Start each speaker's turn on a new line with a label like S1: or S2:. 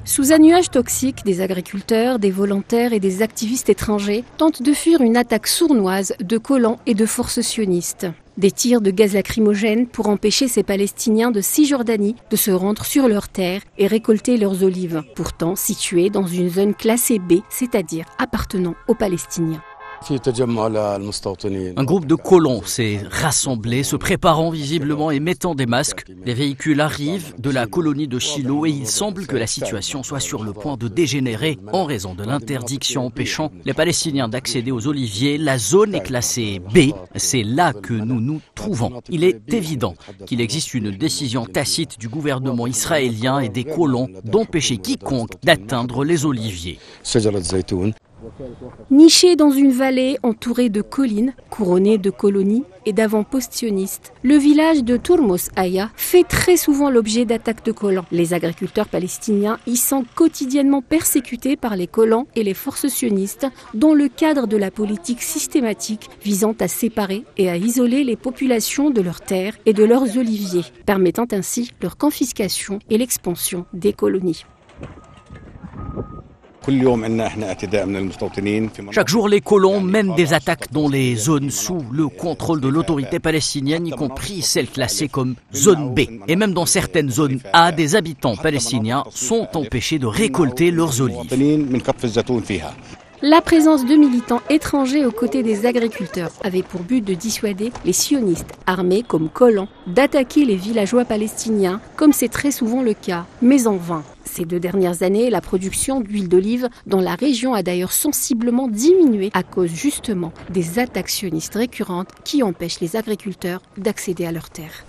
S1: Sous un nuage toxique, des agriculteurs, des volontaires et des activistes étrangers tentent de fuir une attaque sournoise de collants et de forces sionistes. Des tirs de gaz lacrymogène pour empêcher ces Palestiniens de Cisjordanie de se rendre sur leurs terres et récolter leurs olives, pourtant situées dans une zone classée B, c'est-à-dire appartenant aux Palestiniens.
S2: Un groupe de colons s'est rassemblé, se préparant visiblement et mettant des masques. Les véhicules arrivent de la colonie de Shiloh et il semble que la situation soit sur le point de dégénérer en raison de l'interdiction empêchant les Palestiniens d'accéder aux oliviers. La zone est classée B, c'est là que nous nous trouvons. Il est évident qu'il existe une décision tacite du gouvernement israélien et des colons d'empêcher quiconque d'atteindre les oliviers.
S1: Niché dans une vallée entourée de collines, couronnée de colonies et d'avant-postes sionistes, le village de Tourmos Aya fait très souvent l'objet d'attaques de collants. Les agriculteurs palestiniens y sont quotidiennement persécutés par les collants et les forces sionistes dans le cadre de la politique systématique visant à séparer et à isoler les populations de leurs terres et de leurs oliviers, permettant ainsi leur confiscation et l'expansion des colonies.
S2: Chaque jour, les colons mènent des attaques dans les zones sous le contrôle de l'autorité palestinienne, y compris celles classées comme zone B. Et même dans certaines zones A, des habitants palestiniens sont empêchés de récolter leurs olives.
S1: La présence de militants étrangers aux côtés des agriculteurs avait pour but de dissuader les sionistes armés comme colons d'attaquer les villageois palestiniens, comme c'est très souvent le cas, mais en vain. Ces 2 dernières années, la production d'huile d'olive dans la région a d'ailleurs sensiblement diminué à cause justement des attaques sionistes récurrentes qui empêchent les agriculteurs d'accéder à leurs terres.